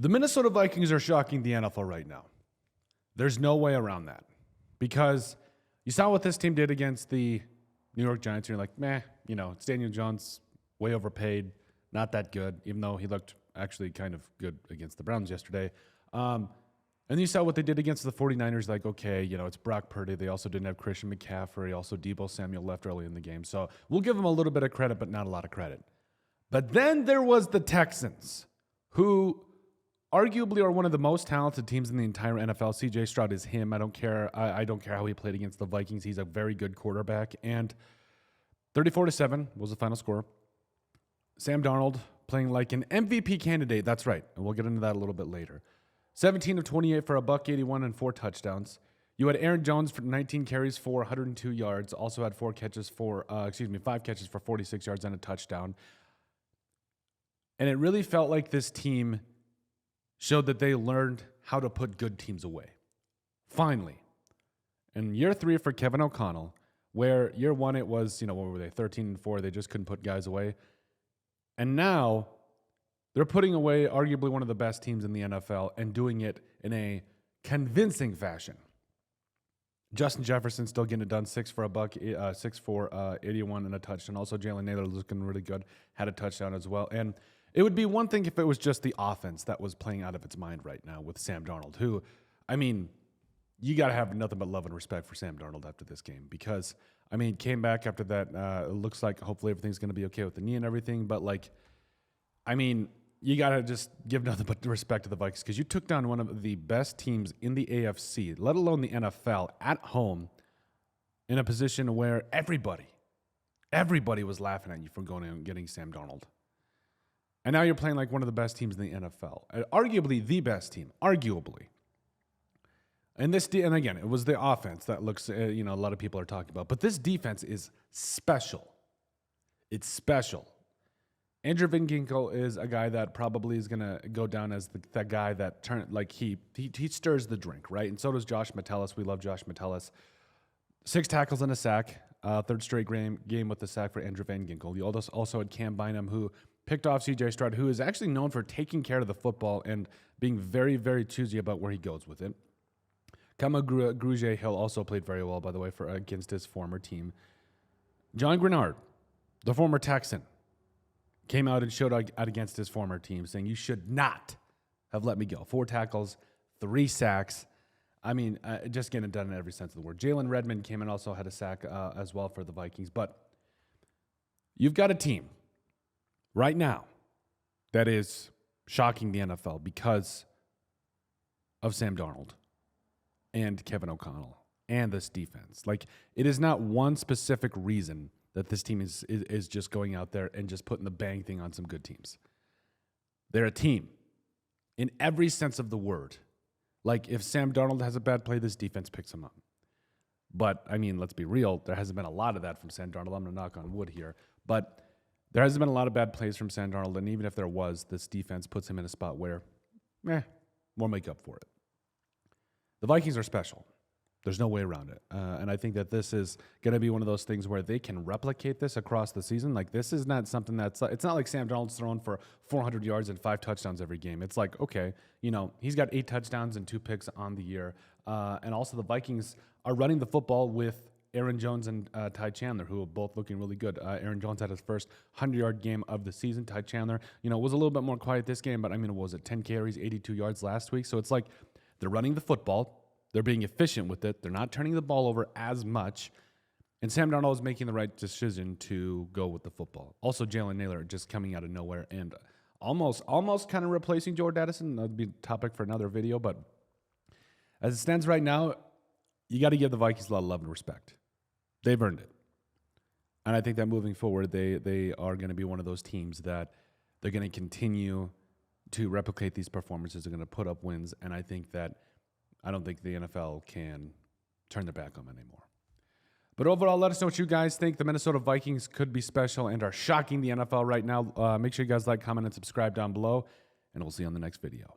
The Minnesota Vikings are shocking the NFL right now. There's no way around that. Because you saw what this team did against the New York Giants. And you're like, meh, it's Daniel Jones, way overpaid, not that good, even though he looked actually kind of good against the Browns yesterday. And you saw what they did against the 49ers, like, okay, it's Brock Purdy. They also didn't have Christian McCaffrey. Also, Deebo Samuel left early in the game. So we'll give them a little bit of credit, but not a lot of credit. But then there was the Texans, who arguably are one of the most talented teams in the entire NFL. C.J. Stroud is him. I don't care. I don't care how he played against the Vikings. He's a very good quarterback. And 34-7 was the final score. Sam Darnold playing like an MVP candidate. That's right. And we'll get into that a little bit later. 17 of 28 for $181 and 4 touchdowns. You had Aaron Jones for 19 carries for 102 yards. Also had 5 catches for 46 yards and a touchdown. And it really felt like this team showed that they learned how to put good teams away. Finally. In year 3 for Kevin O'Connell, where year 1 it was, what were they, 13-4, they just couldn't put guys away. And now they're putting away arguably one of the best teams in the NFL and doing it in a convincing fashion. Justin Jefferson still getting it done, 6 for $81 and a touchdown. Also, Jalen Naylor looking really good, had a touchdown as well. And it would be one thing if it was just the offense that was playing out of its mind right now with Sam Darnold, who, you got to have nothing but love and respect for Sam Darnold after this game because, came back after that. It looks like hopefully everything's going to be okay with the knee and everything. But, you got to just give nothing but respect to the Vikings because you took down one of the best teams in the AFC, let alone the NFL, at home in a position where everybody was laughing at you for going and getting Sam Darnold. And now you're playing like one of the best teams in the NFL, arguably the best team, arguably. And again, it was the offense that looks, a lot of people are talking about. But this defense is special. It's special. Andrew Van Ginkel is a guy that probably is going to go down as that guy that he stirs the drink, right? And so does Josh Metellus. We love Josh Metellus. 6 tackles and a sack. Third straight game with the sack for Andrew Van Ginkel. You also had Cam Bynum, who picked off C.J. Stroud, who is actually known for taking care of the football and being very, very choosy about where he goes with it. Kama Grugier-Hill also played very well, by the way, against his former team. John Grenard, the former Texan, came out and showed out against his former team, saying, you should not have let me go. 4 tackles, 3 sacks. Just getting it done in every sense of the word. Jalen Redmond came and also had a sack as well for the Vikings. But you've got a team right now that is shocking the NFL because of Sam Darnold and Kevin O'Connell and this defense. It is not one specific reason that this team is just going out there and just putting the bang thing on some good teams. They're a team in every sense of the word. If Sam Darnold has a bad play, this defense picks him up. But, let's be real. There hasn't been a lot of that from Sam Darnold. I'm going to knock on wood here. But there hasn't been a lot of bad plays from Sam Darnold. And even if there was, this defense puts him in a spot where, we'll make up for it. The Vikings are special. There's no way around it. And I think that this is going to be one of those things where they can replicate this across the season. This is not something it's not like Sam Darnold's throwing for 400 yards and 5 touchdowns every game. It's like, okay, he's got 8 touchdowns and 2 picks on the year. And also the Vikings are running the football with Aaron Jones and Ty Chandler, who are both looking really good. Aaron Jones had his first 100-yard game of the season. Ty Chandler, was a little bit more quiet this game, but was it 10 carries, 82 yards last week? So it's like they're running the football. They're being efficient with it. They're not turning the ball over as much. And Sam Darnold is making the right decision to go with the football. Also, Jalen Naylor just coming out of nowhere and almost kind of replacing Jordan Addison. That would be a topic for another video. But as it stands right now, you got to give the Vikings a lot of love and respect. They've earned it. And I think that moving forward, they are going to be one of those teams that they're going to continue to replicate these performances. They're going to put up wins. And I don't think the NFL can turn their back on them anymore. But overall, let us know what you guys think. The Minnesota Vikings could be special and are shocking the NFL right now. Make sure you guys like, comment, and subscribe down below, and we'll see you on the next video.